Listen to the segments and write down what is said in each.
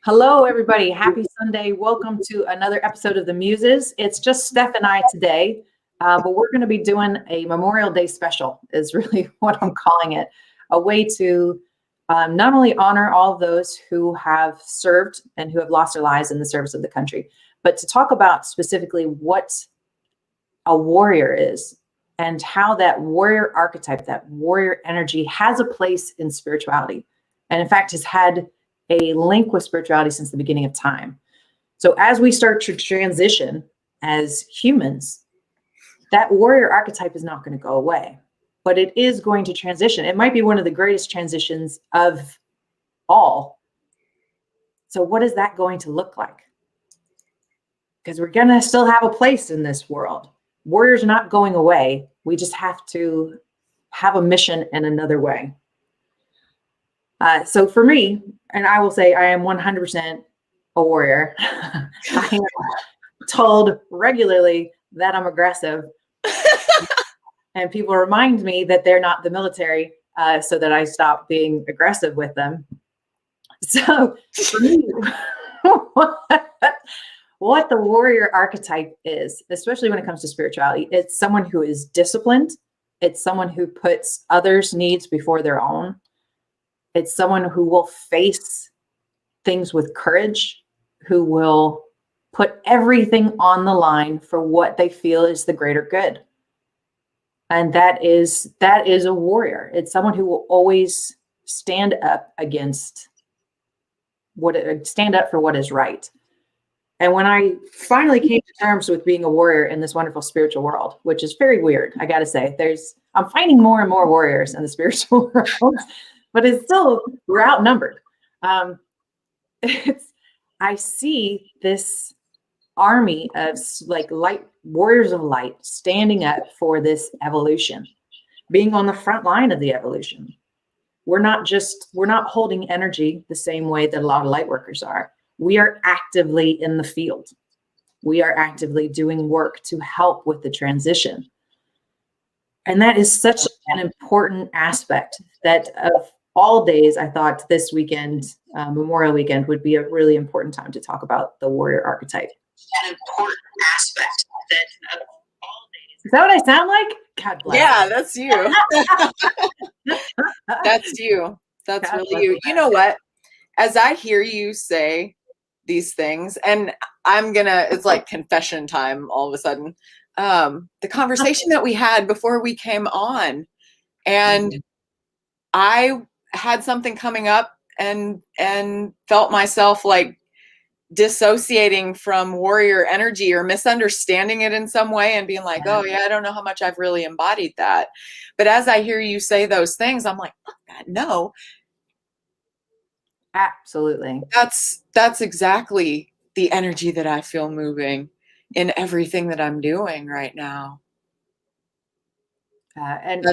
Hello, everybody. Happy Sunday. Welcome to another episode of the Muses. It's just Steph and I today, but we're going to be doing a Memorial Day special is really what I'm calling it. A way to not only honor all of those who have served and who have lost their lives in the service of the country, but to talk about specifically what a warrior is and how that warrior archetype, that warrior energy has a place in spirituality. And in fact, has had a link with spirituality since the beginning of time. So as we start to transition as humans, that warrior archetype is not going to go away, but it is going to transition. It might be one of the greatest transitions of all. So what is that going to look like? Because we're going to still have a place in this world. Warriors are not going away. We just have to have a mission in another way. So for me, and I will say I am 100% a warrior. I am told regularly that I'm aggressive. And people remind me that they're not the military, so that I stop being aggressive with them. So for me, what the warrior archetype is, especially when it comes to spirituality, it's someone who is disciplined. It's someone who puts others' needs before their own. It's someone who will face things with courage, who will put everything on the line for what they feel is the greater good. And that is a warrior. It's someone who will always stand up for what is right. And when I finally came to terms with being a warrior in this wonderful spiritual world, which is very weird, I got to say, I'm finding more and more warriors in the spiritual world. But it's still, we're outnumbered. I see this army of like light warriors of light standing up for this evolution, being on the front line of the evolution. We're not holding energy the same way that a lot of light workers are. We are actively in the field. We are actively doing work to help with the transition. And that is such an important aspect that of all days, I thought this weekend, Memorial Weekend, would be a really important time to talk about the warrior archetype. An important aspect that of all days. Is that what I sound like? God bless. Yeah, that's you. That's you. That's God really you. You know what? As I hear you say these things, and it's like confession time all of a sudden. The conversation that we had before we came on, and I had something coming up and felt myself like dissociating from warrior energy or misunderstanding it in some way and being like, oh yeah, I don't know how much I've really embodied that. But as I hear you say those things, I'm like, fuck that, no. Absolutely. That's exactly the energy that I feel moving in everything that I'm doing right now. And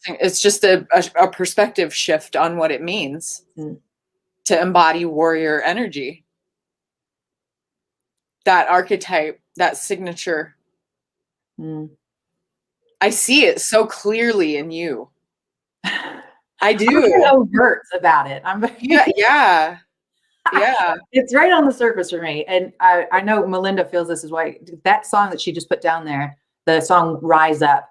it's just a perspective shift on what it means to embody warrior energy. That archetype, that signature. I see it so clearly in you. I do. I'm overt about it. Yeah. It's right on the surface for me. And I know Melinda feels this is why that song that she just put down there, the song Rise Up,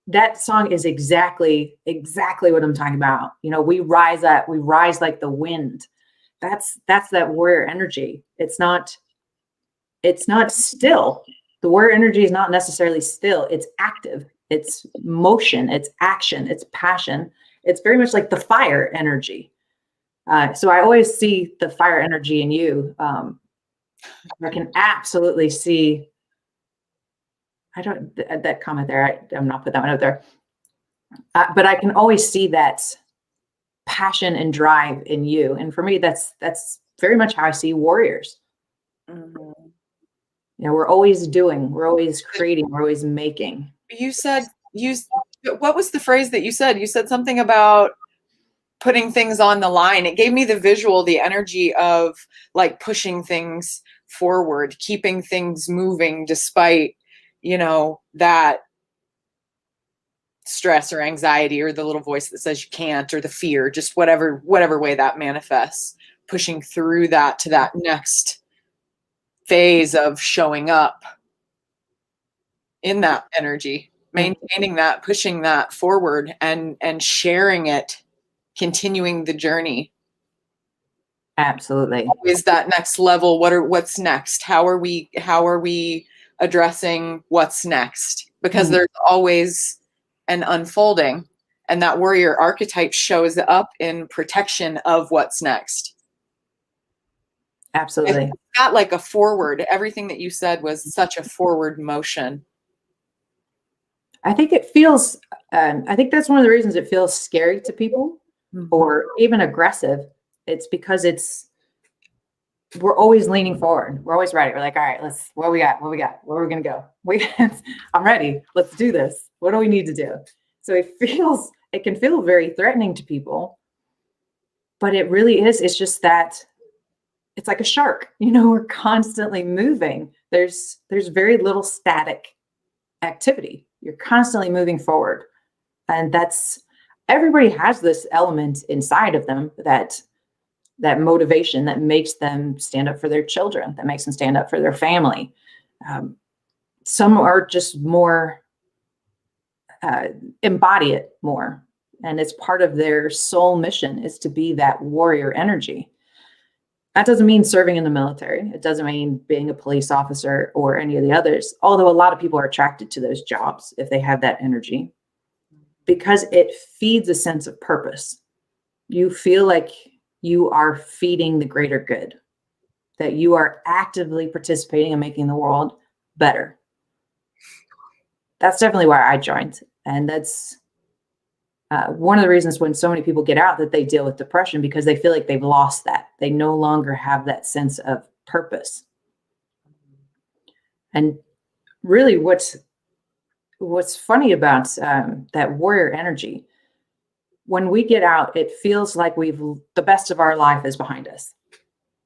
that song is exactly what I'm talking about. You know, we rise up, we rise like the wind. That's that warrior energy. It's not still. The warrior energy is not necessarily still. It's active. It's motion. It's action. It's passion. It's very much like the fire energy. So I always see the fire energy in you. I can absolutely see. That comment there. I'm not put that one out there. But I can always see that passion and drive in you. And for me, that's very much how I see warriors. You know, we're always doing, we're always creating, we're always making. What was the phrase that you said? You said something about putting things on the line. It gave me the visual, the energy of like pushing things forward, keeping things moving despite, that stress or anxiety or the little voice that says you can't, or the fear, just whatever way that manifests. pushing through that to that next phase of showing up in that energy, maintaining that, pushing that forward, and sharing it, continuing the journey. Absolutely. Is that next level? What's next? How are we addressing what's next? Because there's always an unfolding, and that warrior archetype shows up in protection of what's next. Absolutely. It's not like a forward. Everything that you said was such a forward motion. I think it feels, I think that's one of the reasons it feels scary to people or even aggressive. It's because we're always leaning forward. We're always ready. We're like, all right, what we got? Where are we going to go? I'm ready. Let's do this. What do we need to do? So it can feel very threatening to people, but it really is. It's just that it's like a shark, we're constantly moving. There's very little static activity. You're constantly moving forward. And everybody has this element inside of them, that motivation that makes them stand up for their children, that makes them stand up for their family. Some are just more, embody it more. And it's part of their soul mission is to be that warrior energy. That doesn't mean serving in the military. It doesn't mean being a police officer or any of the others, although a lot of people are attracted to those jobs if they have that energy, because it feeds a sense of purpose. You feel like you are feeding the greater good, that you are actively participating in making the world better. That's definitely why I joined. And that's one of the reasons when so many people get out that they deal with depression, because they feel like they've lost that. They no longer have that sense of purpose. And really what's funny about that warrior energy, when we get out, it feels like the best of our life is behind us,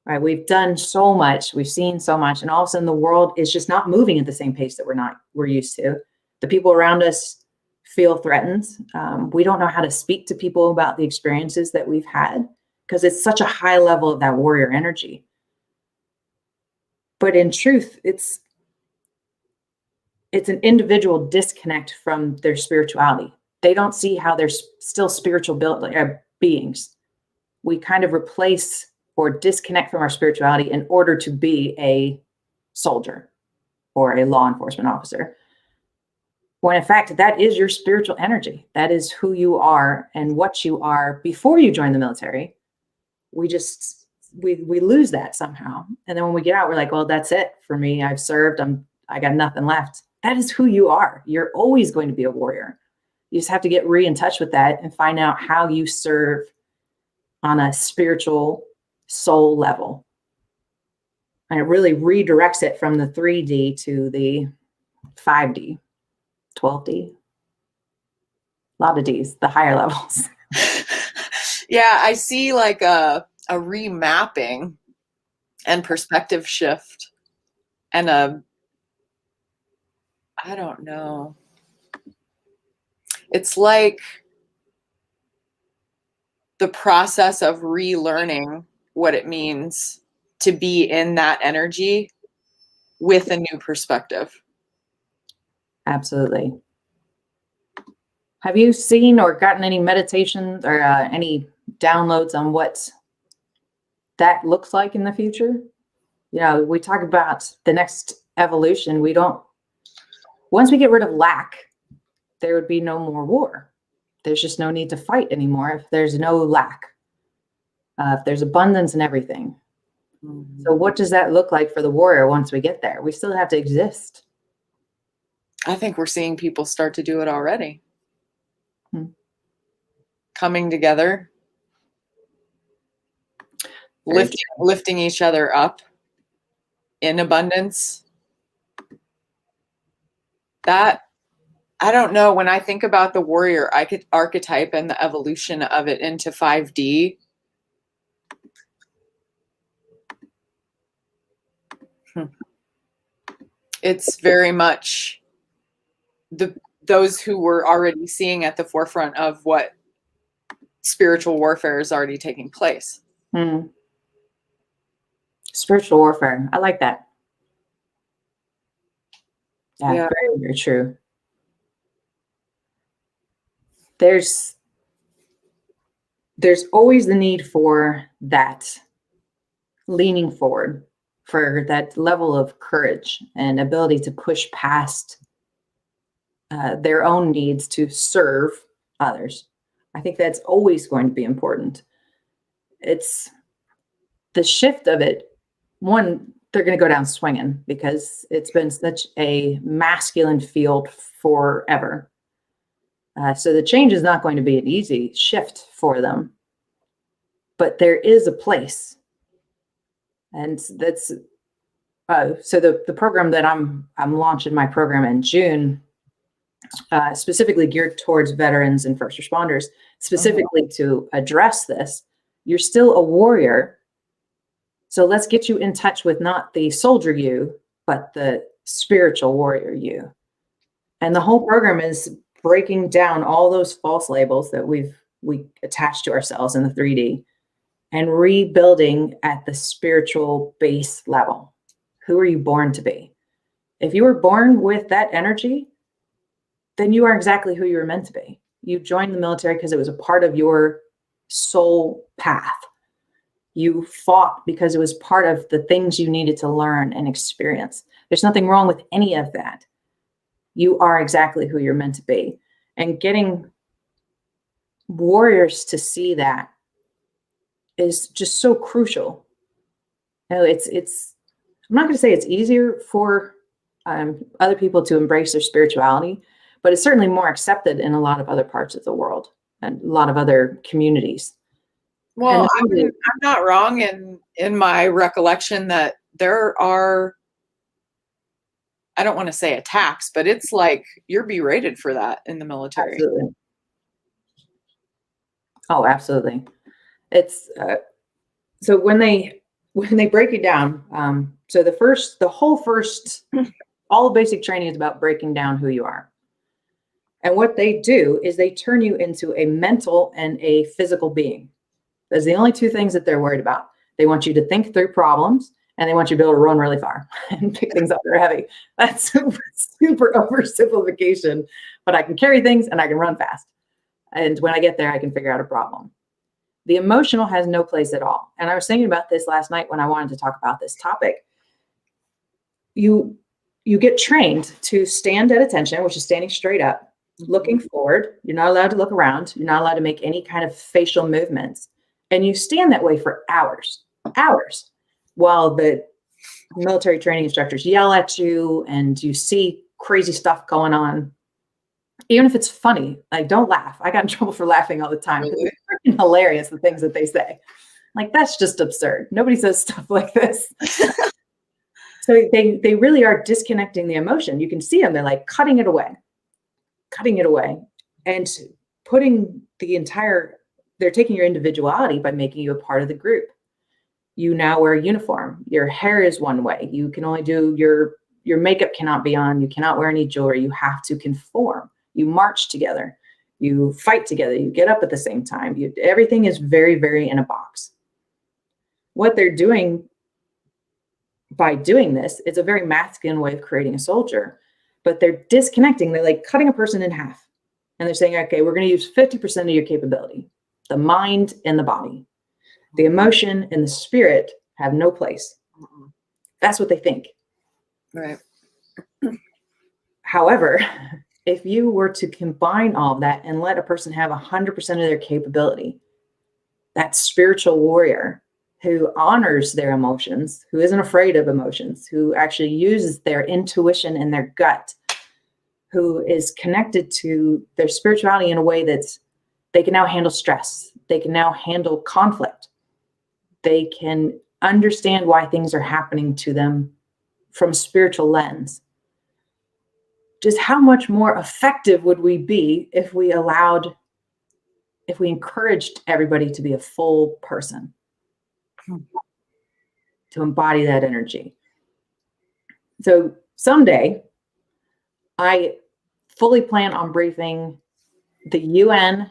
right? We've done so much, we've seen so much, and all of a sudden the world is just not moving at the same pace that we're used to. The people around us feel threatened. We don't know how to speak to people about the experiences that we've had because it's such a high level of that warrior energy. But in truth, it's an individual disconnect from their spirituality. They don't see how they're still spiritual beings. We kind of replace or disconnect from our spirituality in order to be a soldier or a law enforcement officer. When in fact, that is your spiritual energy. That is who you are and what you are before you join the military. We lose that somehow. And then when we get out, we're like, well, that's it for me. I've served. I got nothing left. That is who you are. You're always going to be a warrior. You just have to get in touch with that and find out how you serve on a spiritual soul level. And it really redirects it from the 3D to the 5D, 12D. A lot of Ds, the higher levels. Yeah, I see like a remapping and perspective shift and I don't know. It's like the process of relearning what it means to be in that energy with a new perspective. Absolutely. Have you seen or gotten any meditations or any downloads on what that looks like in the future? We talk about the next evolution. Once we get rid of lack, there would be no more war. There's just no need to fight anymore if there's no lack, if there's abundance in everything. Mm-hmm. So what does that look like for the warrior once we get there? We still have to exist. I think we're seeing people start to do it already. Coming together, lifting each other up in abundance. That, I don't know, when I think about the warrior archetype and the evolution of it into 5D, it's very much those who were already seeing at the forefront of what spiritual warfare is already taking place. Spiritual warfare. I like that. Yeah, Yeah. very, very true. There's always the need for that leaning forward, for that level of courage and ability to push past their own needs to serve others. I think that's always going to be important. It's the shift of it. One, they're going to go down swinging because it's been such a masculine field forever. So the change is not going to be an easy shift for them, but there is a place, and that's so the program that I'm launching my program in June, specifically geared towards veterans and first responders, specifically to address this. You're still a warrior, so let's get you in touch with not the soldier you, but the spiritual warrior you. And the whole program is breaking down all those false labels that we attach to ourselves in the 3D and rebuilding at the spiritual base level. Who are you born to be? If you were born with that energy, then you are exactly who you were meant to be. You joined the military because it was a part of your soul path. You fought because it was part of the things you needed to learn and experience. There's nothing wrong with any of that. You are exactly who you're meant to be. And getting warriors to see that is just so crucial. You know, it's I'm not going to say it's easier for other people to embrace their spirituality, but it's certainly more accepted in a lot of other parts of the world and a lot of other communities. Well, I'm not wrong in my recollection that there are, I don't want to say attacks, but it's like you're berated for that in the military. Absolutely. Oh, absolutely. It's so when they break it down. So all basic training is about breaking down who you are. And what they do is they turn you into a mental and a physical being. That's the only two things that they're worried about. They want you to think through problems, and they want you to be able to run really far and pick things up that are heavy. That's super oversimplification, but I can carry things and I can run fast. And when I get there, I can figure out a problem. The emotional has no place at all. And I was thinking about this last night when I wanted to talk about this topic. You get trained to stand at attention, which is standing straight up, looking forward. You're not allowed to look around. You're not allowed to make any kind of facial movements. And you stand that way for hours, while the military training instructors yell at you and you see crazy stuff going on. Even if it's funny, like, don't laugh. I got in trouble for laughing all the time. Really? It's freaking hilarious, the things that they say. Like, that's just absurd. Nobody says stuff like this. So they really are disconnecting the emotion. You can see them. They're like cutting it away and putting they're taking your individuality by making you a part of the group. You now wear a uniform. Your hair is one way. You can only do your makeup cannot be on. You cannot wear any jewelry. You have to conform. You march together. You fight together. You get up at the same time. Everything is very, very in a box. What they're doing by doing this, it's a very masculine way of creating a soldier, but they're disconnecting. They're like cutting a person in half. And they're saying, okay, we're going to use 50% of your capability, the mind and the body. The emotion and the spirit have no place. That's what they think. Right. However, if you were to combine all of that and let a person have 100% of their capability, that spiritual warrior who honors their emotions, who isn't afraid of emotions, who actually uses their intuition and their gut, who is connected to their spirituality in a way that's, they can now handle stress. They can now handle conflict. They can understand why things are happening to them from a spiritual lens. Just how much more effective would we be if we encouraged everybody to be a full person, to embody that energy? So someday, I fully plan on briefing the UN,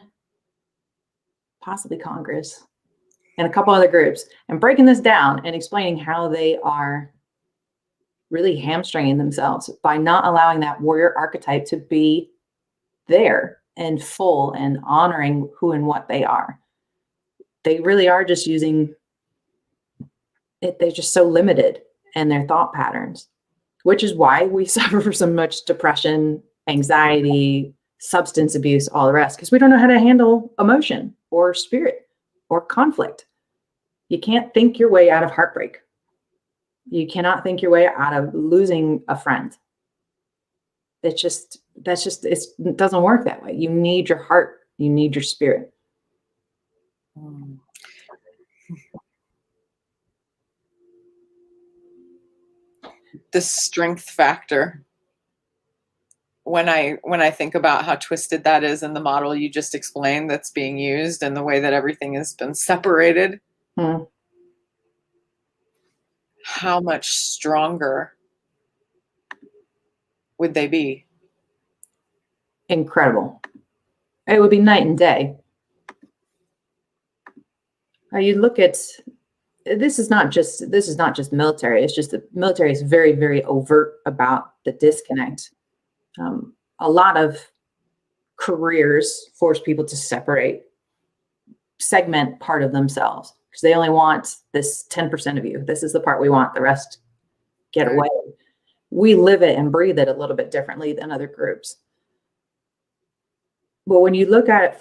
possibly Congress, and a couple other groups, and breaking this down and explaining how they are really hamstringing themselves by not allowing that warrior archetype to be there and full and honoring who and what they are. They really are just using it. They're just so limited in their thought patterns, which is why we suffer from so much depression, anxiety, substance abuse, all the rest, because we don't know how to handle emotion or spirit or conflict. You can't think your way out of heartbreak. You cannot think your way out of losing a friend. It doesn't work that way. You need your heart. You need your spirit. The strength factor. When I think about how twisted that is in the model you just explained that's being used and the way that everything has been separated, how much stronger would they be? Incredible. It would be night and day. You look at, this is not just military. It's just the military is very, very overt about the disconnect. A lot of careers force people to segment part of themselves, because they only want this 10% of you. This is the part we want. The rest, get away. We live it and breathe it a little bit differently than other groups. But when you look at it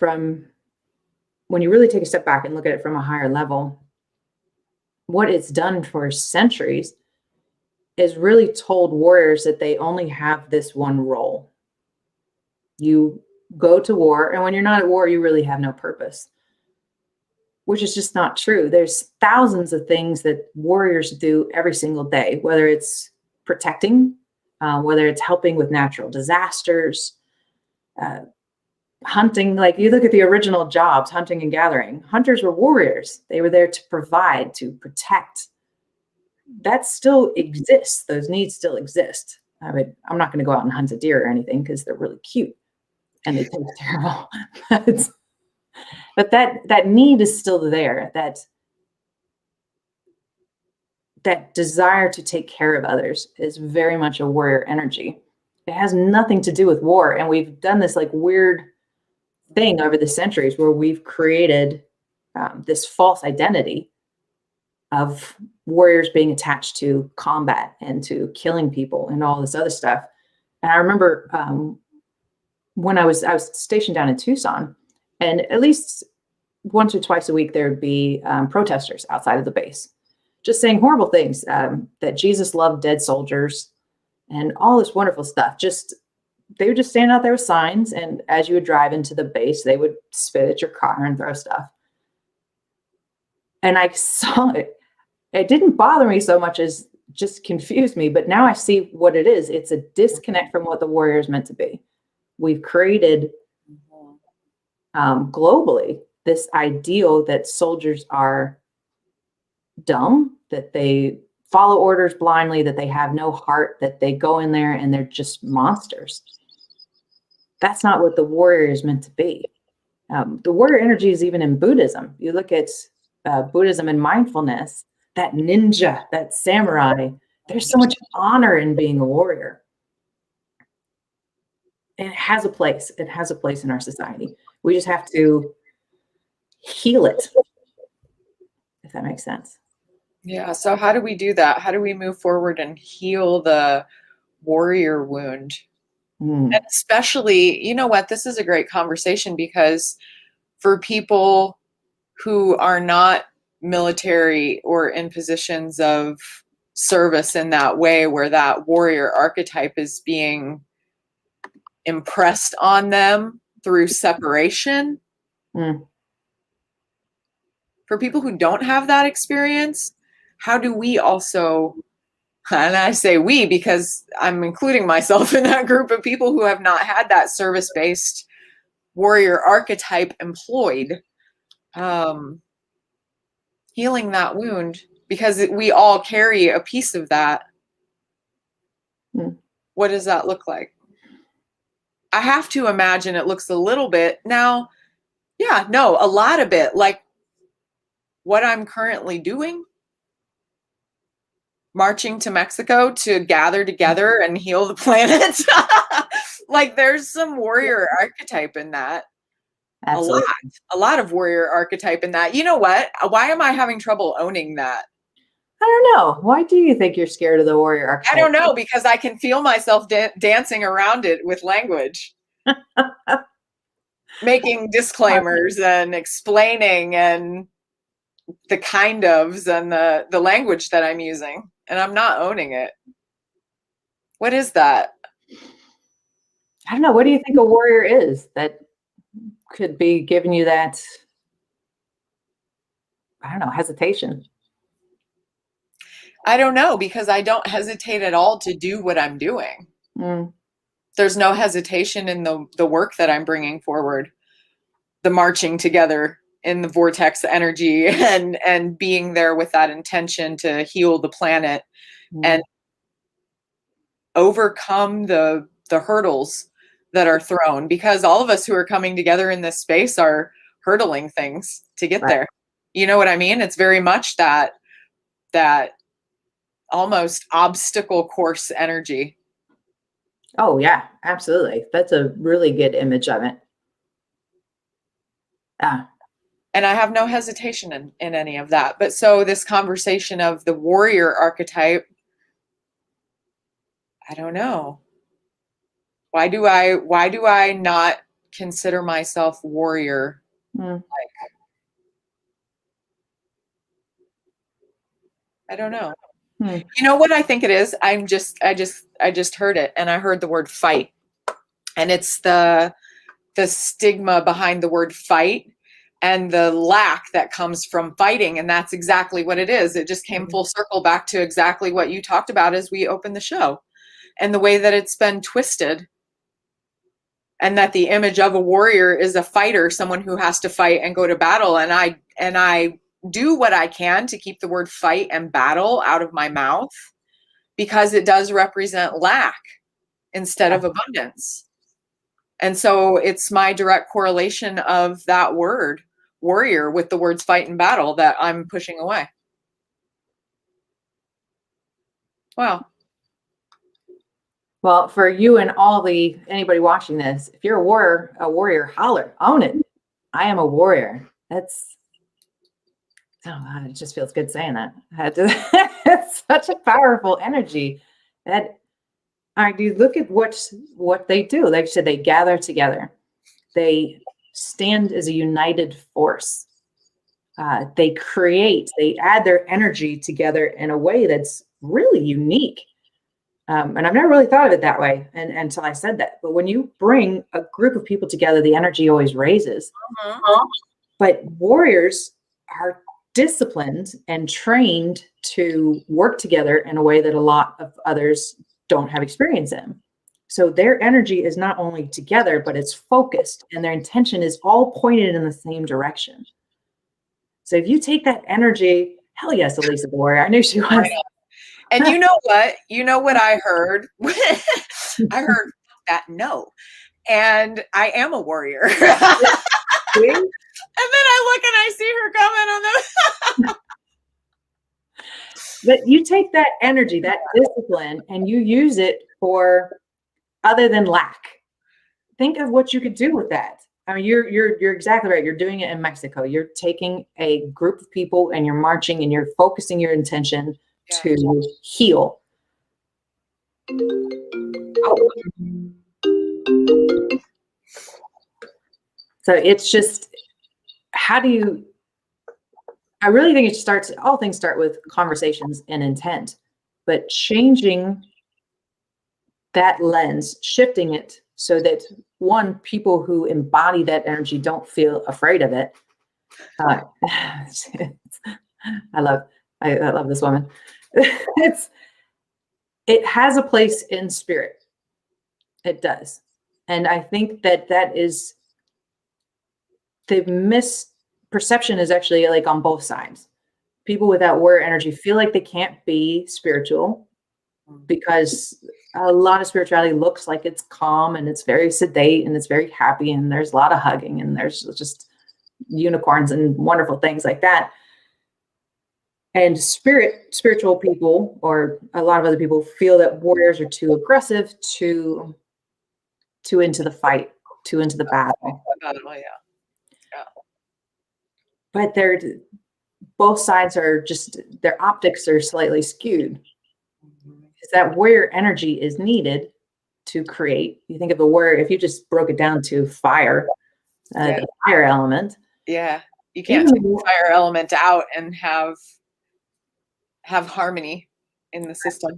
when you really take a step back and look at it from a higher level, what it's done for centuries is really told warriors that they only have this one role. You go to war, and when you're not at war, you really have no purpose, which is just not true. There's thousands of things that warriors do every single day, whether it's protecting, whether it's helping with natural disasters, hunting. Like, you look at the original jobs, hunting and gathering. Hunters were warriors. They were there to provide, to protect. That still exists. Those needs still exist. I'm not going to go out and hunt a deer or anything, because they're really cute and they taste terrible. But that need is still there. That desire to take care of others is very much a warrior energy. It has nothing to do with war. And we've done this like weird thing over the centuries where we've created this false identity of warriors being attached to combat and to killing people and all this other stuff. And I remember when I was stationed down in Tucson, and at least once or twice a week, there would be protesters outside of the base, just saying horrible things, that Jesus loved dead soldiers and all this wonderful stuff. They would just stand out there with signs, and as you would drive into the base, they would spit at your car and throw stuff. And I saw it. It didn't bother me so much as just confused me, but now I see what it is. It's a disconnect from what the warrior is meant to be. We've created globally this ideal that soldiers are dumb, that they follow orders blindly, that they have no heart, that they go in there and they're just monsters. That's not what the warrior is meant to be. The warrior energy is even in Buddhism. You look at Buddhism and mindfulness, that ninja, that samurai, there's so much honor in being a warrior. And it has a place. It has a place in our society. We just have to heal it, if that makes sense. Yeah. So how do we do that? How do we move forward and heal the warrior wound? And especially, you know what, this is a great conversation, because for people who are not military or in positions of service in that way, where that warrior archetype is being impressed on them through separation, for people who don't have that experience, how do we also, and I say we because I'm including myself in that group of people who have not had that service-based warrior archetype employed, healing that wound, because we all carry a piece of that. What does that look like? I have to imagine it looks a little bit now. Yeah, no, a lot of it like what I'm currently doing, marching to Mexico to gather together and heal the planet. Like there's some warrior archetype in that. Absolutely. A lot of warrior archetype in that. You know what? Why am I having trouble owning that? I don't know. Why do you think you're scared of the warrior archetype? I don't know, because I can feel myself dancing around it with language. Making disclaimers and explaining and the kind ofs and the language that I'm using, and I'm not owning it. What is that? I don't know. What do you think a warrior is that could be giving you that, I don't know, hesitation? I don't know, because I don't hesitate at all to do what I'm doing. There's no hesitation in the work that I'm bringing forward, the marching together in the vortex energy and being there with that intention to heal the planet and overcome the hurdles that are thrown, because all of us who are coming together in this space are hurdling things to get there. You know what I mean? It's very much that almost obstacle course energy. Oh yeah, absolutely. That's a really good image of it. And I have no hesitation in any of that. But so this conversation of the warrior archetype, I don't know. Why do I not consider myself warrior? Like, I don't know. You know what I think it is? I just heard it, and I heard the word fight. And it's the stigma behind the word fight and the lack that comes from fighting. And that's exactly what it is. It just came full circle back to exactly what you talked about as we opened the show, and the way that it's been twisted. And that the image of a warrior is a fighter, someone who has to fight and go to battle. And I do what I can to keep the word fight and battle out of my mouth, because it does represent lack instead of abundance. And so it's my direct correlation of that word warrior with the words fight and battle that I'm pushing away. Wow. Well, for you and anybody watching this, if you're a warrior, holler, own it. I am a warrior. That's, oh God, it just feels good saying that. It's such a powerful energy. That, all right, you look at what they do. Like you said, they gather together. They stand as a united force. They add their energy together in a way that's really unique. And I've never really thought of it that way until I said that. But when you bring a group of people together, the energy always raises. But warriors are disciplined and trained to work together in a way that a lot of others don't have experience in. So their energy is not only together, but it's focused, and their intention is all pointed in the same direction. So if you take that energy, hell yes, Elisa the warrior. I knew she was. And you know what? You know what I heard? I heard that no. And I am a warrior. And then I look and I see her comment on the But you take that energy, that discipline, and you use it for other than lack. Think of what you could do with that. I mean, you're exactly right. You're doing it in Mexico. You're taking a group of people and you're marching and you're focusing your intention to heal. So it's just, I really think all things start with conversations and intent, but changing that lens, shifting it so that people who embody that energy don't feel afraid of it. I love this woman. It has a place in spirit. It does. And I think that is the misperception is actually like on both sides. People with that warrior energy feel like they can't be spiritual because a lot of spirituality looks like it's calm and it's very sedate and it's very happy and there's a lot of hugging and there's just unicorns and wonderful things like that. And spiritual people, or a lot of other people, feel that warriors are too aggressive, too into the fight, too into the battle. Yeah. But both sides are just, their optics are slightly skewed. Because that warrior energy is needed to create. You think of a warrior, if you just broke it down to fire, the fire element. Yeah. You can't take the fire element out and have harmony in the system.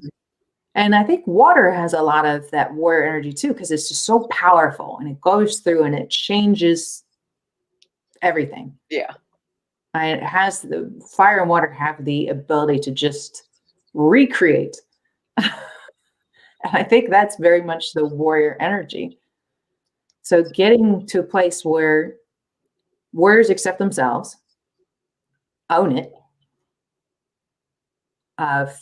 And I think water has a lot of that warrior energy too, because it's just so powerful and it goes through and it changes everything. Yeah. And it has the fire and water have the ability to just recreate. And I think that's very much the warrior energy. So getting to a place where warriors accept themselves, own it,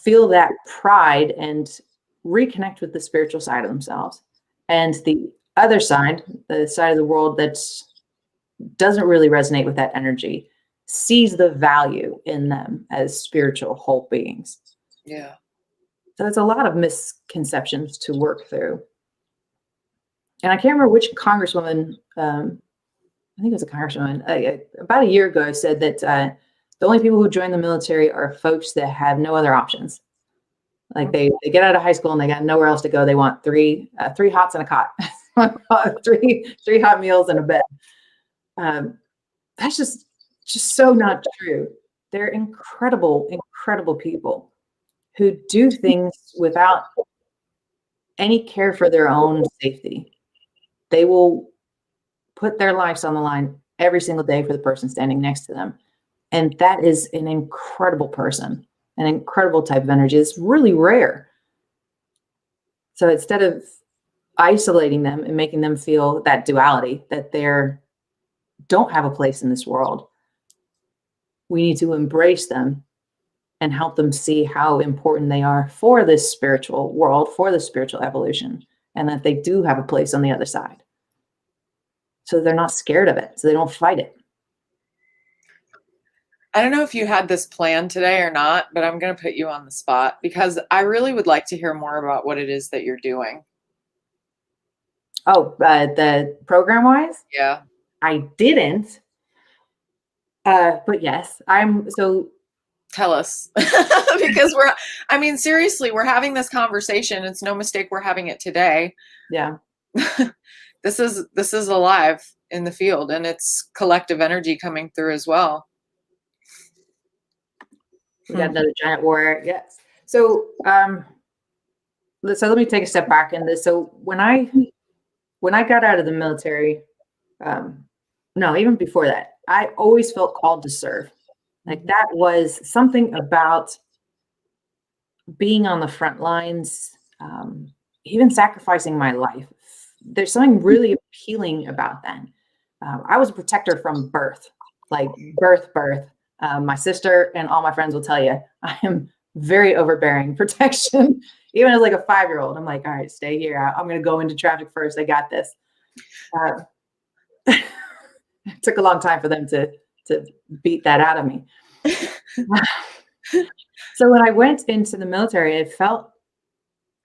feel that pride and reconnect with the spiritual side of themselves. And the other side, the side of the world that doesn't really resonate with that energy, sees the value in them as spiritual whole beings. Yeah. So it's a lot of misconceptions to work through. And I can't remember which congresswoman, I think it was a congresswoman, about a year ago said that the only people who join the military are folks that have no other options. Like they get out of high school and they got nowhere else to go. They want three hots and a cot, three hot meals and a bed. That's just so not true. They're incredible, incredible people who do things without any care for their own safety. They will put their lives on the line every single day for the person standing next to them. And that is an incredible person, an incredible type of energy. It's really rare. So instead of isolating them and making them feel that duality, that they're don't have a place in this world, we need to embrace them and help them see how important they are for this spiritual world, for the spiritual evolution, and that they do have a place on the other side. So they're not scared of it, so they don't fight it. I don't know if you had this plan today or not, but I'm going to put you on the spot because I really would like to hear more about what it is that you're doing. Oh, the program-wise? Yeah. I didn't. But yes, so tell us because seriously, we're having this conversation. It's no mistake we're having it today. Yeah. This is alive in the field and it's collective energy coming through as well. We got another giant warrior. Yes. So, let me take a step back in this. So when I got out of the military, no, even before that, I always felt called to serve. Like that was something about being on the front lines, even sacrificing my life. There's something really appealing about that. I was a protector from birth, like birth. My sister and all my friends will tell you, I am very overbearing protection. Even as like a 5-year-old, I'm like, all right, stay here. I'm going to go into traffic first. I got this. It took a long time for them to beat that out of me. So when I went into the military, it felt,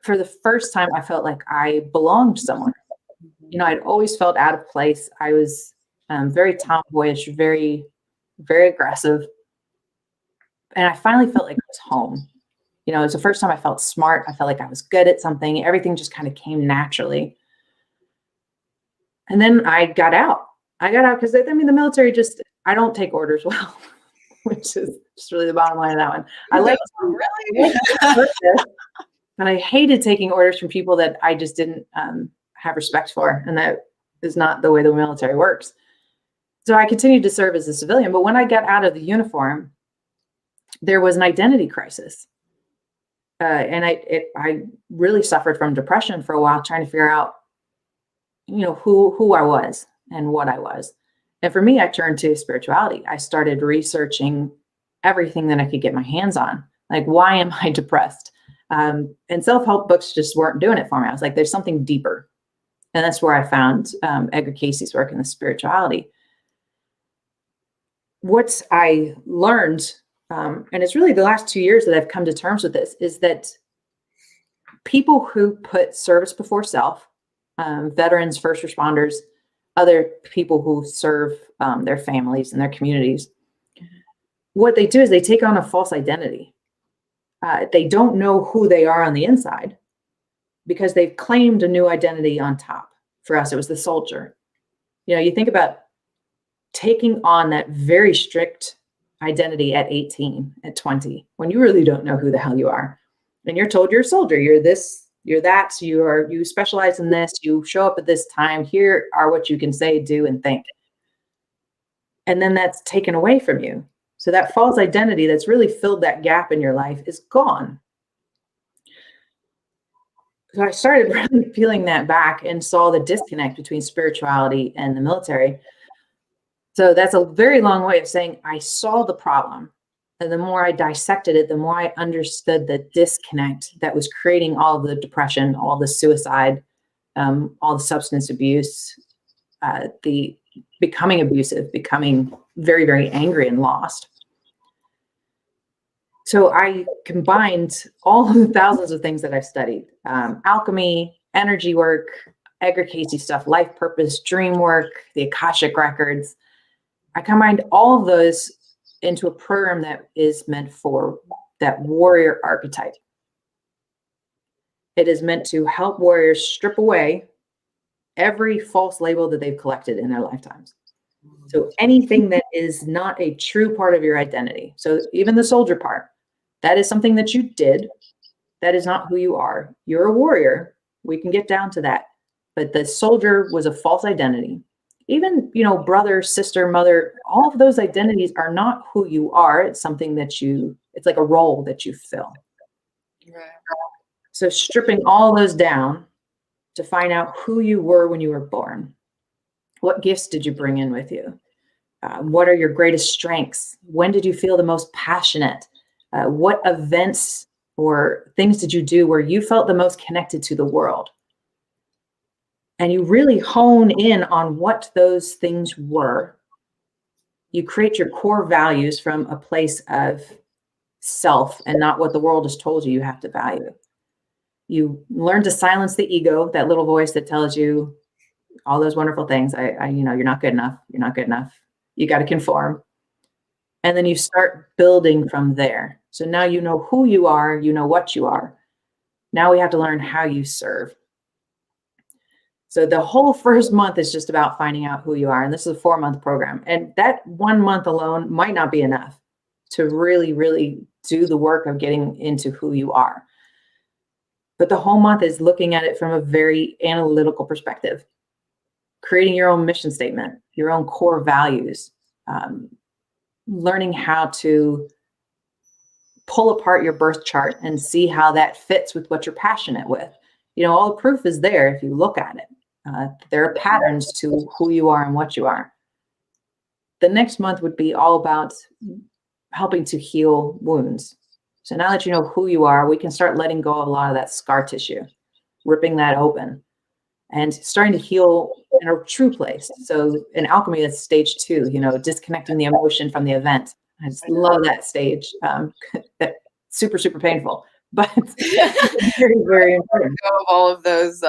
for the first time, I felt like I belonged somewhere. You know, I'd always felt out of place. I was very tomboyish, very, very aggressive. And I finally felt like I was home. You know, it was the first time I felt smart. I felt like I was good at something. Everything just kind of came naturally. And then I got out. Because, the military I don't take orders well, which is just really the bottom line of that one. I like and I hated taking orders from people that I just didn't have respect for. And that is not the way the military works. So I continued to serve as a civilian. But when I got out of the uniform, there was an identity crisis. And I really suffered from depression for a while, trying to figure out, you know, who I was and what I was. And for me, I turned to spirituality. I started researching everything that I could get my hands on. Like, why am I depressed? And self-help books just weren't doing it for me. I was like, there's something deeper. And that's where I found Edgar Casey's work in the spirituality. What I learned and it's really the last 2 years that I've come to terms with this, is that people who put service before self, veterans, first responders, other people who serve their families and their communities, what they do is they take on a false identity. They don't know who they are on the inside because they've claimed a new identity on top. For us, it was the soldier. You think about taking on that very strict identity at 18, at 20, when you really don't know who the hell you are. And you're told you're a soldier, you're this, you're that, you specialize in this, you show up at this time, here are what you can say, do, and think. And then that's taken away from you. So that false identity that's really filled that gap in your life is gone. So I started really peeling that back and saw the disconnect between spirituality and the military. So that's a very long way of saying I saw the problem. And the more I dissected it, the more I understood the disconnect that was creating all the depression, all the suicide, all the substance abuse, the becoming abusive, becoming very, very angry and lost. So I combined all of the thousands of things that I've studied, alchemy, energy work, Edgar Cayce stuff, life purpose, dream work, the Akashic records. I combined all of those into a program that is meant for that warrior archetype. It is meant to help warriors strip away every false label that they've collected in their lifetimes. So anything that is not a true part of your identity. So even the soldier part, that is something that you did. That is not who you are. You're a warrior. We can get down to that. But the soldier was a false identity. Even, brother, sister, mother, all of those identities are not who you are. It's something that it's like a role that you fill. Right. So stripping all those down to find out who you were when you were born. What gifts did you bring in with you? What are your greatest strengths? When did you feel the most passionate? What events or things did you do where you felt the most connected to the world? And you really hone in on what those things were. You create your core values from a place of self and not what the world has told you have to value. You learn to silence the ego, that little voice that tells you all those wonderful things. You're not good enough. You're not good enough. You got to conform. And then you start building from there. So now you know who you are, you know what you are. Now we have to learn how you serve. So the whole first month is just about finding out who you are. And this is a 4-month program. And that 1 month alone might not be enough to really, really do the work of getting into who you are. But the whole month is looking at it from a very analytical perspective, creating your own mission statement, your own core values, learning how to pull apart your birth chart and see how that fits with what you're passionate with. All the proof is there if you look at it. There are patterns to who you are and what you are. The next month would be all about helping to heal wounds. So now that you know who you are, we can start letting go of a lot of that scar tissue, ripping that open and starting to heal in a true place. So in alchemy, that's stage 2, disconnecting the emotion from the event. I just love that stage. That's super, super painful, but very, very important. Of all of those,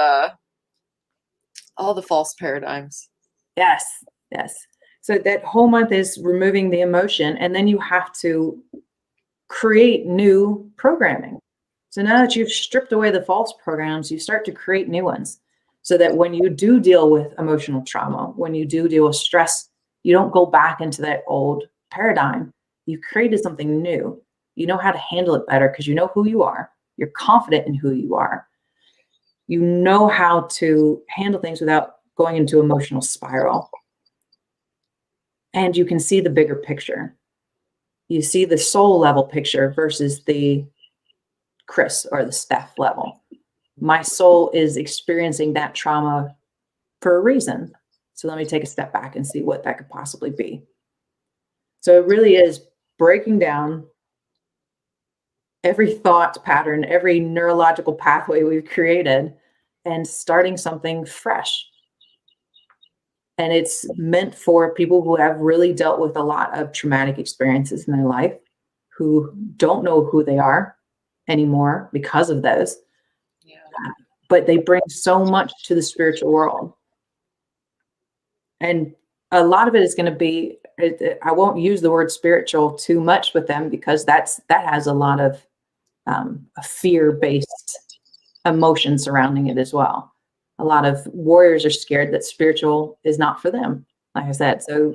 all the false paradigms. Yes. So that whole month is removing the emotion, and then you have to create new programming. So now that you've stripped away the false programs, you start to create new ones. So that when you do deal with emotional trauma, when you do deal with stress, you don't go back into that old paradigm. You've created something new. You know how to handle it better because you know who you are. You're confident in who you are. You know how to handle things without going into emotional spiral. And you can see the bigger picture. You see the soul level picture versus the Chris or the Steph level. My soul is experiencing that trauma for a reason. So let me take a step back and see what that could possibly be. So it really is breaking down every thought pattern, every neurological pathway we've created and starting something fresh. And it's meant for people who have really dealt with a lot of traumatic experiences in their life, who don't know who they are anymore because of those. Yeah. But they bring so much to the spiritual world. And a lot of it is going to be, I won't use the word spiritual too much with them, because that has a lot of a fear-based emotion surrounding it as well. A lot of warriors are scared that spiritual is not for them, like I said. So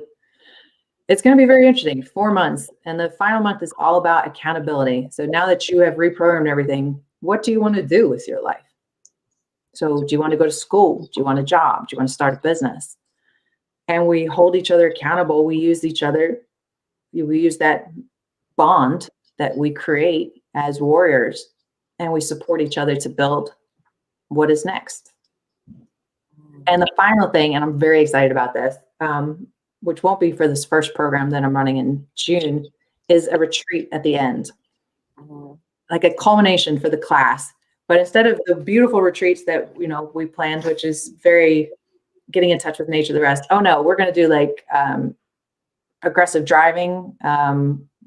it's going to be very interesting. 4 months, and the final month is all about accountability. So now that you have reprogrammed everything, what do you want to do with your life? So do you want to go to school? Do you want a job? Do you want to start a business? And we hold each other accountable. We use each other. We use that bond that we create as warriors, and we support each other to build what is next. And the final thing, and I'm very excited about this, which won't be for this first program that I'm running in June, is a retreat at the end, like a culmination for the class. But instead of the beautiful retreats that, you know, we planned, which is very getting in touch with nature, the rest. Oh no, we're going to do like aggressive driving.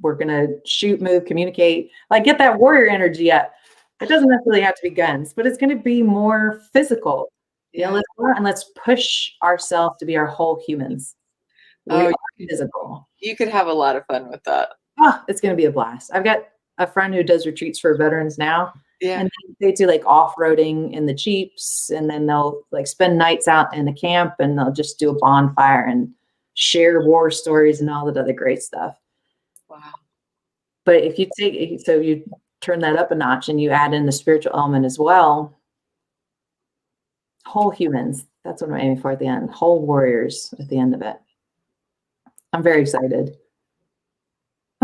We're going to shoot, move, communicate, like get that warrior energy up. It doesn't necessarily have to be guns, but it's going to be more physical. You know, let's go out and let's push ourselves to be our whole humans. We are physical. You could have a lot of fun with that. Oh, it's going to be a blast. I've got a friend who does retreats for veterans now. Yeah. And they do like off-roading in the Jeeps, and then they'll like spend nights out in the camp, and they'll just do a bonfire and share war stories and all that other great stuff. Wow. But if you take, so you turn that up a notch and you add in the spiritual element as well, whole humans, that's what I'm aiming for at the end, whole warriors at the end of it. I'm very excited.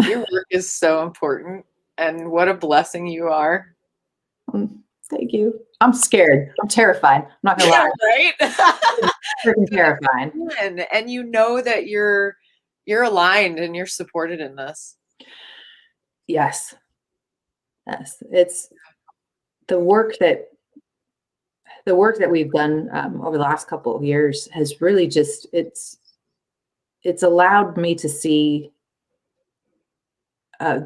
Your work is so important, and what a blessing you are. Thank you. I'm scared. I'm terrified. I'm not gonna lie. Right? Freaking terrified. And you know that you're aligned and you're supported in this. Yes. Yes. It's the work that we've done over the last couple of years has really just, it's allowed me to see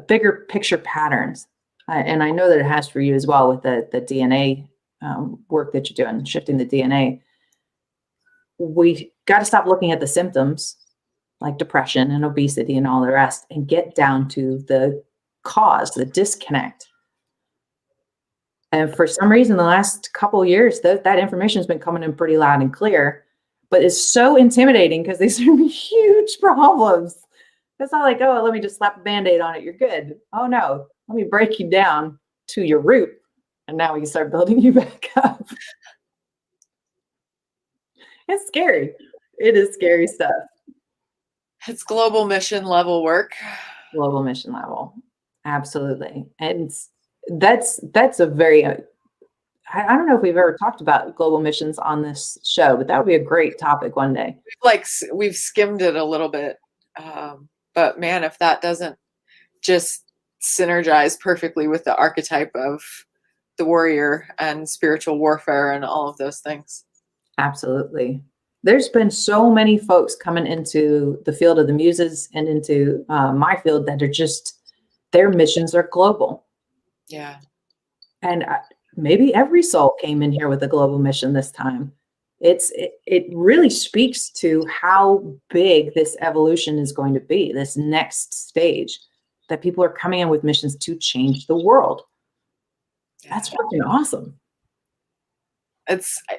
bigger picture patterns. And I know that it has for you as well with the DNA work that you're doing, shifting the DNA. We got to stop looking at the symptoms like depression and obesity and all the rest, and get down to the cause, the disconnect. And for some reason, the last couple of years, that information has been coming in pretty loud and clear, but it's so intimidating because these are huge problems. It's not like, oh, let me just slap a Band-Aid on it, you're good. Oh no, let me break you down to your root, and now we can start building you back up. It's scary. It is scary stuff. It's global mission level work. Global mission level. Absolutely. And that's a very, I don't know if we've ever talked about global missions on this show, but that would be a great topic one day. We've skimmed it a little bit. But man, if that doesn't just synergize perfectly with the archetype of the warrior and spiritual warfare and all of those things. Absolutely. There's been so many folks coming into the field of the Muses and into my field that are just, their missions are global. Yeah. And maybe every soul came in here with a global mission this time. It really speaks to how big this evolution is going to be, this next stage, that people are coming in with missions to change the world. Yeah. That's freaking awesome.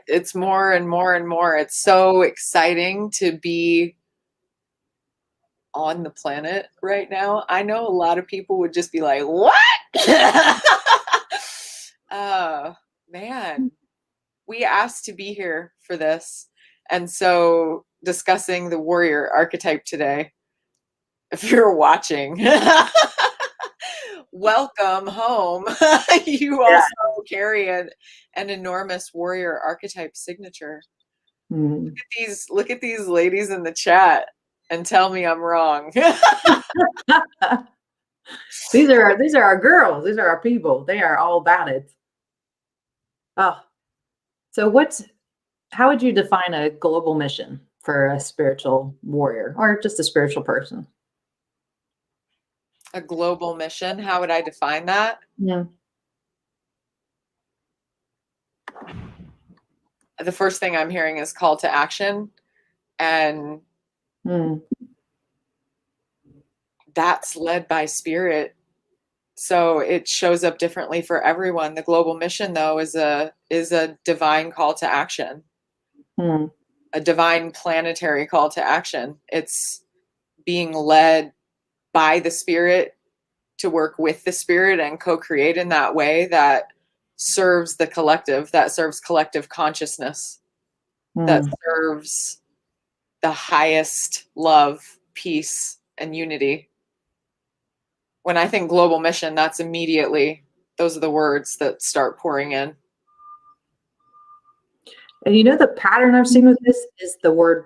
It's more and more and more. It's so exciting to be on the planet right now. I know a lot of people would just be like, what? Man, we asked to be here for this. And so discussing the warrior archetype today, if you're watching, welcome home. You also carry an enormous warrior archetype signature. Look at these ladies in the chat and tell me I'm wrong. These are our girls. These are our people. They are all about it. Oh, so how would you define a global mission for a spiritual warrior or just a spiritual person? A global mission. How would I define that? Yeah. The first thing I'm hearing is call to action. And that's led by spirit. So it shows up differently for everyone. The global mission, though, is a divine call to action, a divine planetary call to action. It's being led by the spirit to work with the spirit and co-create in that way that serves the collective, that serves collective consciousness, that serves the highest love, peace, and unity. When I think global mission, that's immediately, those are the words that start pouring in. And you know, the pattern I've seen with this is the word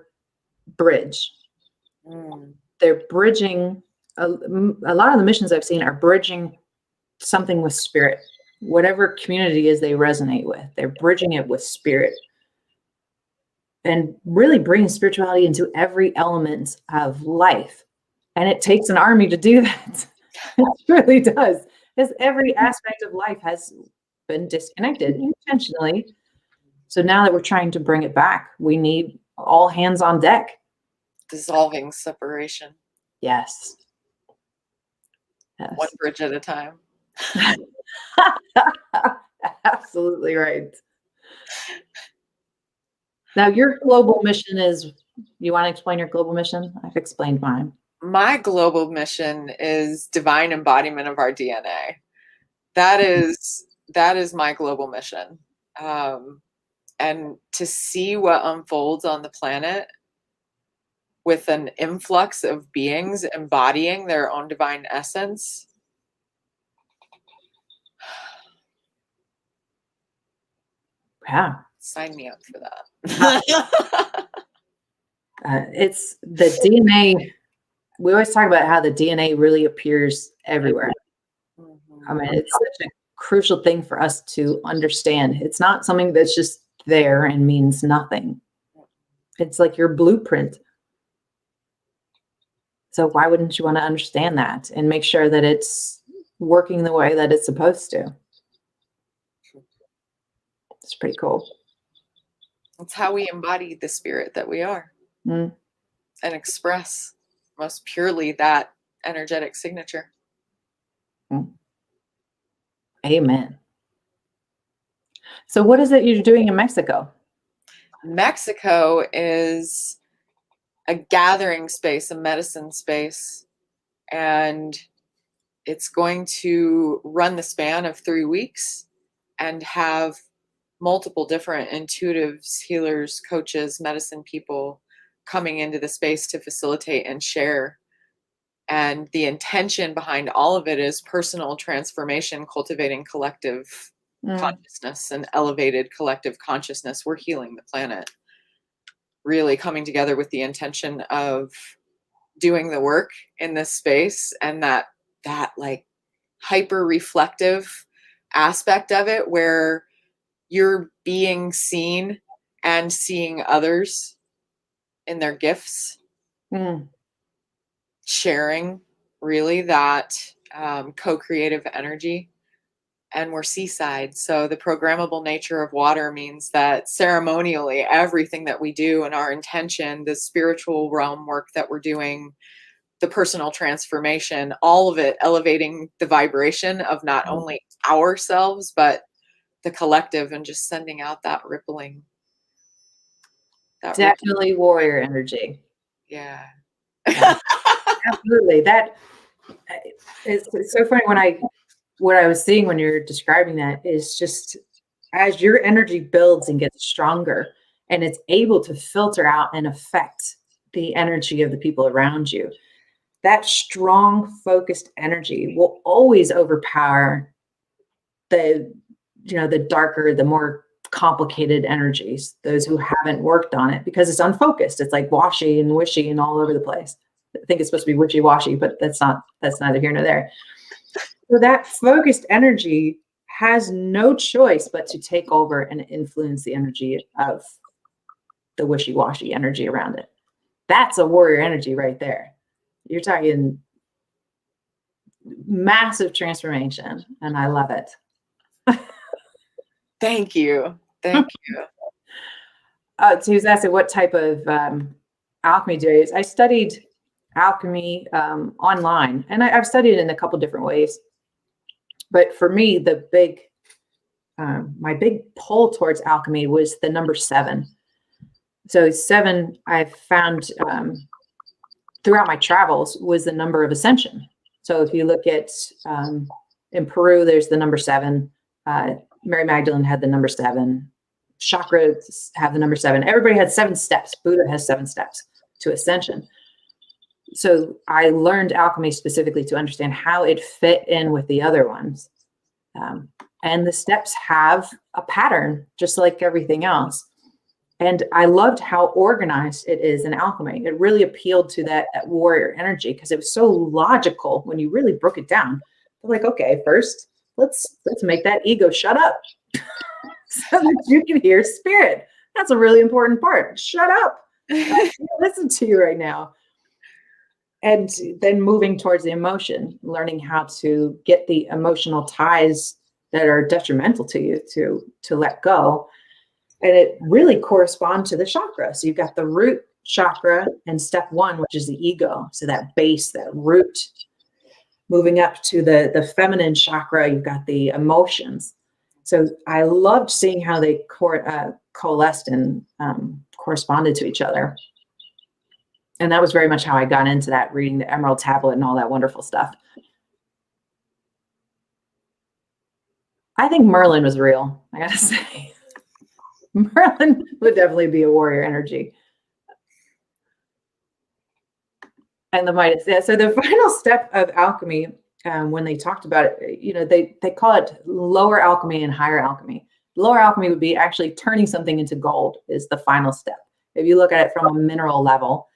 bridge. They're bridging, a lot of the missions I've seen are bridging something with spirit. Whatever community is they resonate with, they're bridging it with spirit. And really bringing spirituality into every element of life. And it takes an army to do that. It really does. Because every aspect of life has been disconnected intentionally. So now that we're trying to bring it back, we need all hands on deck. Dissolving separation. Yes. One bridge at a time. Absolutely right. Now, your global mission is, you want to explain your global mission? I've explained mine. My global mission is divine embodiment of our DNA. That is my global mission. And to see what unfolds on the planet with an influx of beings embodying their own divine essence. Yeah. Sign me up for that. It's the DNA. We always talk about how the DNA really appears everywhere. I mean, it's such a crucial thing for us to understand. It's not something that's just there and means nothing. It's like your blueprint. So why wouldn't you want to understand that and make sure that it's working the way that it's supposed to? It's pretty cool. It's how we embody the spirit that we are and express most purely that energetic signature. Amen. So what is it you're doing in Mexico? Mexico is a gathering space, a medicine space, and it's going to run the span of 3 weeks and have multiple different intuitives, healers, coaches, medicine people coming into the space to facilitate and share. And the intention behind all of it is personal transformation, cultivating collective consciousness and elevated collective consciousness. We're healing the planet. Really coming together with the intention of doing the work in this space, and that like hyper reflective aspect of it where you're being seen and seeing others in their gifts, sharing really that co-creative energy. And we're seaside, so the programmable nature of water means that ceremonially everything that we do and our intention, the spiritual realm work that we're doing, the personal transformation, all of it elevating the vibration of not only ourselves but the collective, and just sending out that rippling. Definitely warrior energy. Yeah. Absolutely. That it's so funny what I was seeing when you're describing that is just as your energy builds and gets stronger and it's able to filter out and affect the energy of the people around you, that strong focused energy will always overpower the darker, the more complicated energies, those who haven't worked on it, because it's unfocused. It's like washy and wishy and all over the place. I think it's supposed to be wishy-washy, but that's neither here nor there. So that focused energy has no choice but to take over and influence the energy of the wishy-washy energy around it. That's a warrior energy right there. You're talking massive transformation, and I love it. Thank you. Thank you. So he was asking what type of alchemy do I use? I studied alchemy online, and I've studied it in a couple different ways. But for me, my big pull towards alchemy was the number 7. So 7, I've found throughout my travels was the number of ascension. So if you look at in Peru, there's the number 7. Mary Magdalene had the number 7. Chakras have the number 7. Everybody had 7 steps. Buddha has 7 steps to ascension. So I learned alchemy specifically to understand how it fit in with the other ones. And the steps have a pattern, just like everything else. And I loved how organized it is in alchemy. It really appealed to that warrior energy because it was so logical when you really broke it down. Like, okay, first let's make that ego shut up so that you can hear spirit. That's a really important part. Shut up. I can't listen to you right now. And then moving towards the emotion, learning how to get the emotional ties that are detrimental to you to let go. And it really corresponds to the chakra. So you've got the root chakra in step 1, which is the ego. So that base, that root, moving up to the feminine chakra, you've got the emotions. So I loved seeing how they coalesced and corresponded to each other. And that was very much how I got into that, reading the Emerald Tablet and all that wonderful stuff. I think Merlin was real, I gotta say. Merlin would definitely be a warrior energy. And the Midas. Yeah, so the final step of alchemy, when they talked about it, they call it lower alchemy and higher alchemy. Lower alchemy would be actually turning something into gold is the final step. If you look at it from a mineral level,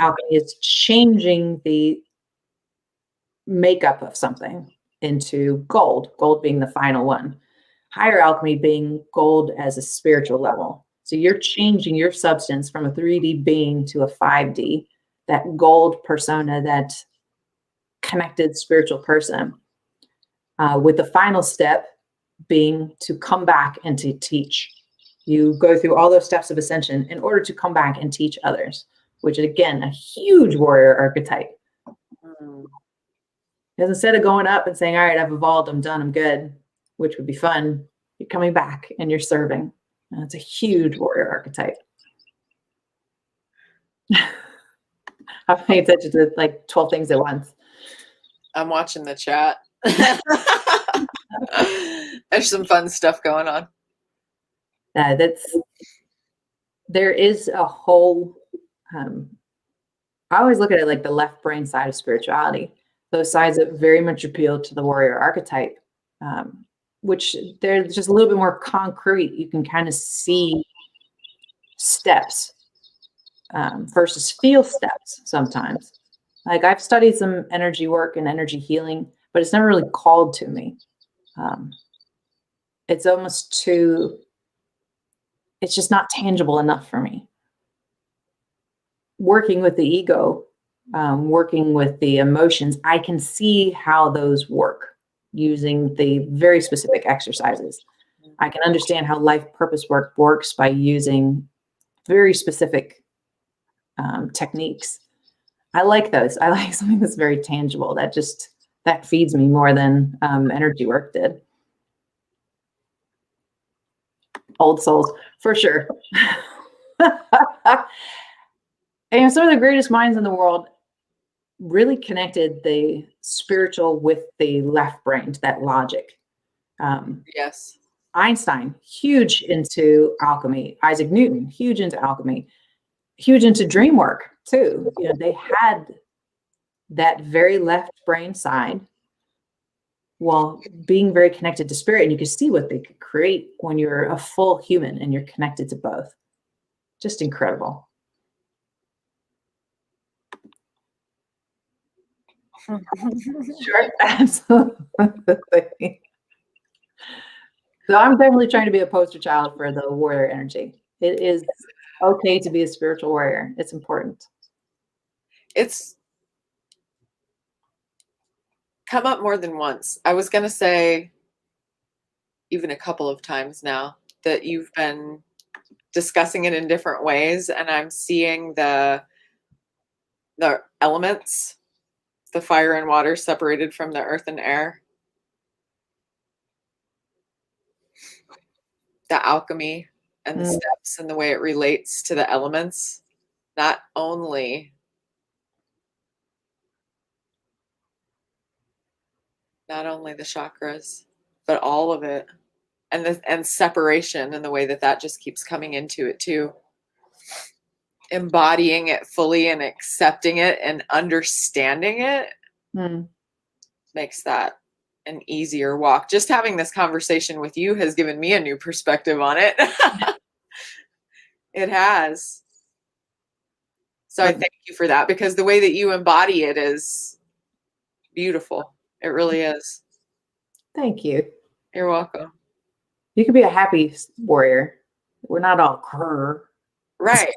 alchemy is changing the makeup of something into gold being the final one. Higher alchemy being gold as a spiritual level. So you're changing your substance from a 3D being to a 5D, that gold persona, that connected spiritual person, with the final step being to come back and to teach. You go through all those steps of ascension in order to come back and teach others, which is, again, a huge warrior archetype. Because instead of going up and saying, all right, I've evolved, I'm done, I'm good, which would be fun, you're coming back and you're serving. And it's a huge warrior archetype. I'm paying attention to like 12 things at once. I'm watching the chat. There's some fun stuff going on. There is a whole, I always look at it like the left brain side of spirituality. Those sides that very much appeal to the warrior archetype, which they're just a little bit more concrete. You can kind of see steps versus feel steps sometimes. Like I've studied some energy work and energy healing, but it's never really called to me. It's almost it's just not tangible enough for me. Working with the ego, working with the emotions, I can see how those work using the very specific exercises. I can understand how life purpose work works by using very specific techniques. I like those. I like something that's very tangible. That feeds me more than energy work did. Old souls, for sure. And some of the greatest minds in the world really connected the spiritual with the left brain, to that logic. Yes. Einstein, huge into alchemy. Isaac Newton, huge into alchemy. Huge into dream work, too. They had that very left brain side while being very connected to spirit. And you could see what they could create when you're a full human and you're connected to both. Just incredible. Sure, absolutely. So I'm definitely trying to be a poster child for the warrior energy. It is okay to be a spiritual warrior. It's important. come up more than once. I was going to say even a couple of times now that you've been discussing it in different ways, and I'm seeing the elements, the fire and water separated from the earth and air, the alchemy and the steps and the way it relates to the elements, not only the chakras, but all of it, and separation and the way that just keeps coming into it too. Embodying it fully and accepting it and understanding it makes that an easier walk. Just having this conversation with you has given me a new perspective on it. It has. So I thank you for that, because the way that you embody it is beautiful. It really is. Thank you. You're welcome. You can be a happy warrior. We're not all crrr. Right.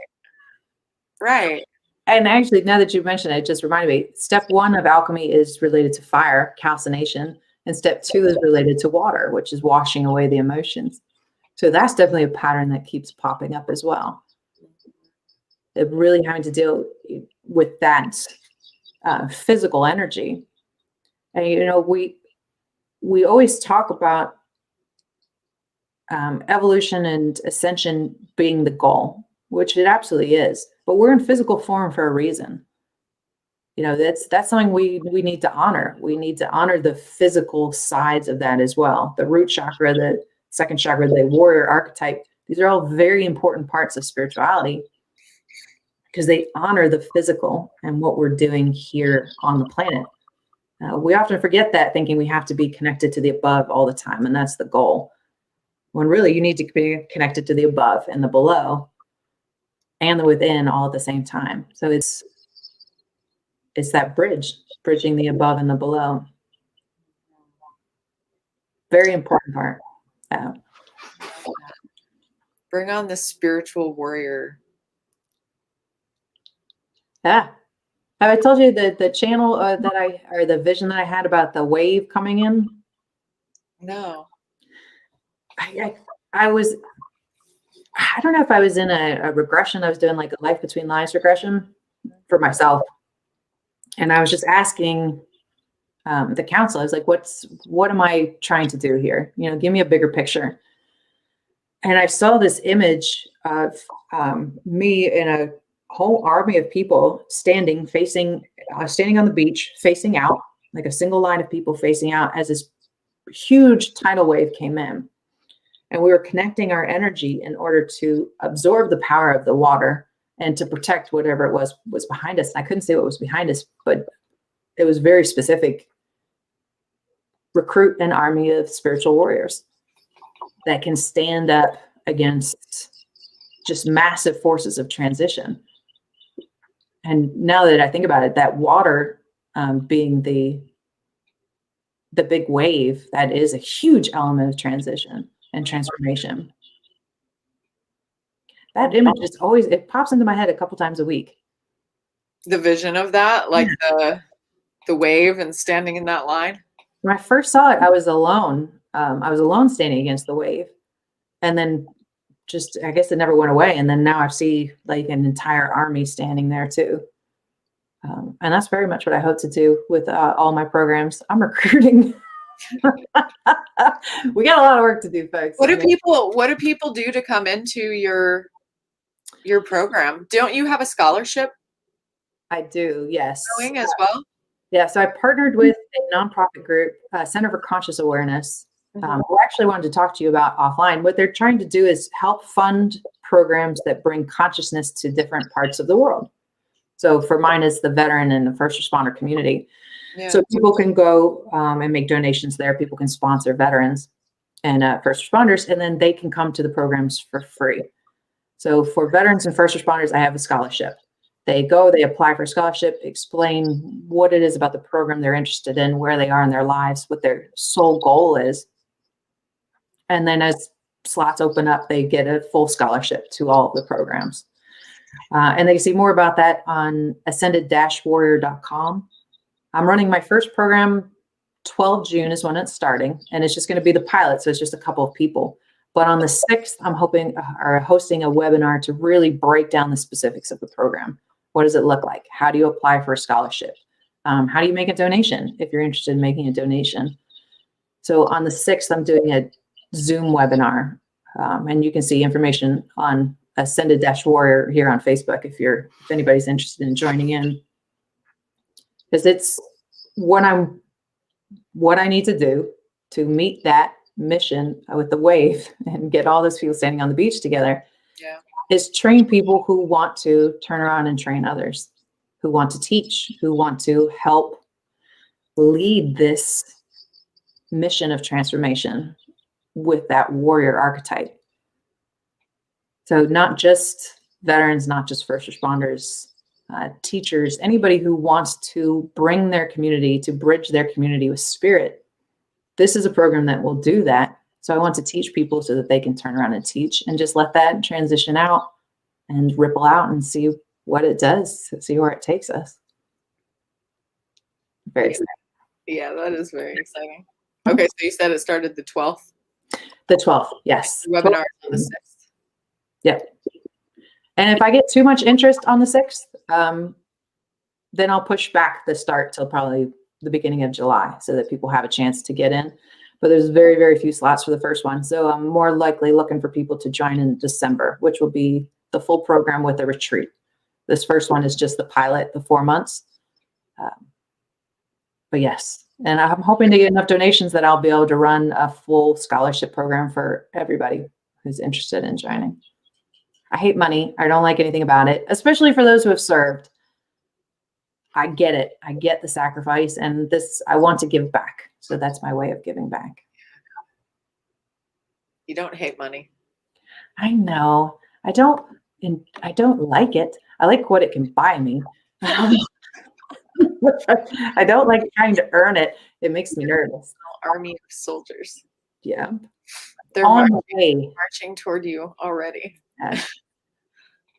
Right. And actually, now that you mentioned it, it just reminded me, step 1 of alchemy is related to fire, calcination, and step 2 is related to water, which is washing away the emotions. So that's definitely a pattern that keeps popping up as well. It really having to deal with that physical energy. And, you know, we always talk about evolution and ascension being the goal, which it absolutely is. But we're in physical form for a reason. You know, that's something we need to honor. We need to honor the physical sides of that as well. The root chakra, the second chakra, the warrior archetype. These are all very important parts of spirituality because they honor the physical and what we're doing here on the planet. We often forget that, thinking we have to be connected to the above all the time, and that's the goal. When really you need to be connected to the above and the below and the within all at the same time. So it's that bridging the above and the below. Very important part. Bring on the spiritual warrior. Yeah. Have I told you the channel or the vision that I had about the wave coming in? No. I don't know if I was in a regression. I was doing like a life between lives regression for myself. And I was just asking the council, I was like, what am I trying to do here? You know, give me a bigger picture. And I saw this image of me in a whole army of people standing on the beach, facing out, like a single line of people facing out as this huge tidal wave came in. And we were connecting our energy in order to absorb the power of the water and to protect whatever it was behind us. I couldn't say what was behind us, but it was very specific. Recruit an army of spiritual warriors that can stand up against just massive forces of transition. And now that I think about it, that water being the big wave, that is a huge element of transition and transformation. That image is it pops into my head a couple times a week. The vision of that, like the wave and standing in that line. When I first saw it, I was alone. I was alone standing against the wave. And then just, I guess it never went away. And then now I see like an entire army standing there too. And that's very much what I hope to do with all my programs. I'm recruiting. We got a lot of work to do, folks. What do people do to come into your program? Don't you have a scholarship? I do, yes. Going as well? Yeah, so I partnered with a nonprofit group, Center for Conscious Awareness, who I actually wanted to talk to you about offline. What they're trying to do is help fund programs that bring consciousness to different parts of the world. So for mine, it's the veteran and the first responder community. Yeah. So people can go and make donations there. People can sponsor veterans and first responders, and then they can come to the programs for free. So for veterans and first responders, I have a scholarship. They go, they apply for a scholarship, explain what it is about the program they're interested in, where they are in their lives, what their sole goal is. And then as slots open up, they get a full scholarship to all of the programs. And they can see more about that on ascended-warrior.com. I'm running my first program 12 June is when it's starting, and it's just going to be the pilot. So it's just a couple of people. But on the 6th, I'm hoping or hosting a webinar to really break down the specifics of the program. What does it look like? How do you apply for a scholarship? How do you make a donation if you're interested in making a donation? So on the 6th, I'm doing a Zoom webinar, and you can see information on Ascended-Warrior here on Facebook if anybody's interested in joining in, because it's what I need to do to meet that mission with the wave and get all those people standing on the beach together. Yeah. Is train people who want to turn around and train others, who want to teach, who want to help lead this mission of transformation with that warrior archetype. So not just veterans, not just first responders, teachers, anybody who wants to bring their community, to bridge their community with spirit. This is a program that will do that. So I want to teach people so that they can turn around and teach and just let that transition out and ripple out and see what it does, see where it takes us. Very exciting. Yeah, that is very exciting. Okay, so you said it started the 12th? The 12th, yes. The webinar is on the 6th. Yep. And if I get too much interest on the 6th, then I'll push back the start till probably the beginning of July so that people have a chance to get in. But there's very, very few slots for the first one. So I'm more likely looking for people to join in December, which will be the full program with a retreat. This first one is just the pilot, the 4 months. But yes, and I'm hoping to get enough donations that I'll be able to run a full scholarship program for everybody who's interested in joining. I hate money. I don't like anything about it, especially for those who have served. I get it. I get the sacrifice, and I want to give back. So that's my way of giving back. You don't hate money. I know. I don't like it. I like what it can buy me. I don't like trying to earn it. It makes me nervous. Army of soldiers. Yeah. They're marching toward you already. Yeah.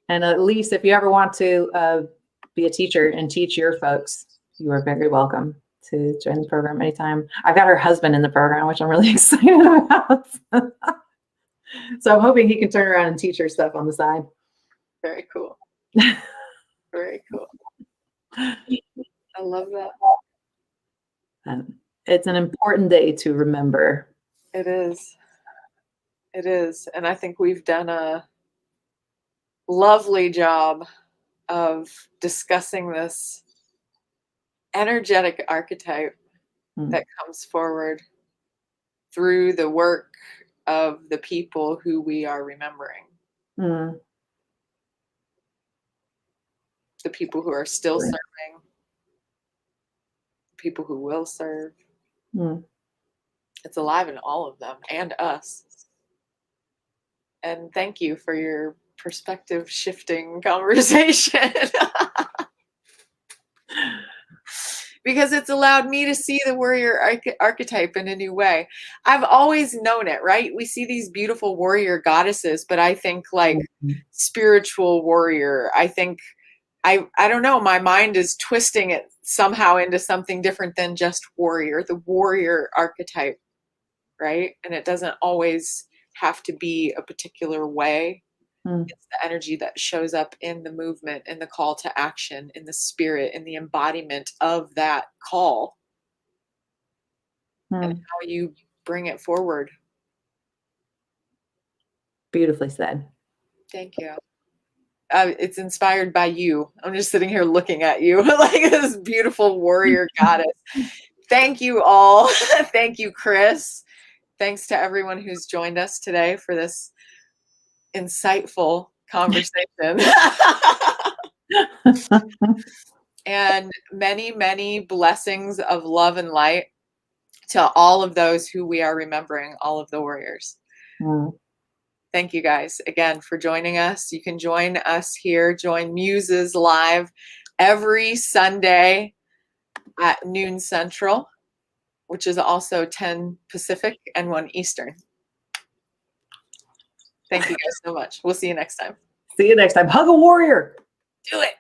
And at least if you ever want to be a teacher and teach your folks, you are very welcome to join the program anytime. I've got her husband in the program, which I'm really excited about. So I'm hoping he can turn around and teach her stuff on the side. Very cool. Very cool. I love that. It's an important day to remember. It is. It is. And I think we've done a lovely job of discussing this energetic archetype that comes forward through the work of the people who we are remembering. The people who are still serving, people who will serve. It's alive in all of them and us. And thank you for your perspective shifting conversation. Because it's allowed me to see the warrior archetype in a new way. I've always known it, right? We see these beautiful warrior goddesses, but I think like spiritual warrior. I think, I don't know, my mind is twisting it somehow into something different than just warrior, the warrior archetype, right? And it doesn't always have to be a particular way. It's the energy that shows up in the movement, in the call to action, in the spirit, in the embodiment of that call, and how you bring it forward. Beautifully said. Thank you. It's inspired by you. I'm just sitting here looking at you like this beautiful warrior goddess. Thank you all. Thank you, Chris. Thanks to everyone who's joined us today for this insightful conversation. And many, many blessings of love and light to all of those who we are remembering, all of the warriors. Thank you guys again for joining us. You can join us here, join Muses live every Sunday at noon Central, which is also 10 Pacific and 1 Eastern. Thank you guys so much. We'll see you next time. See you next time. Hug a warrior. Do it.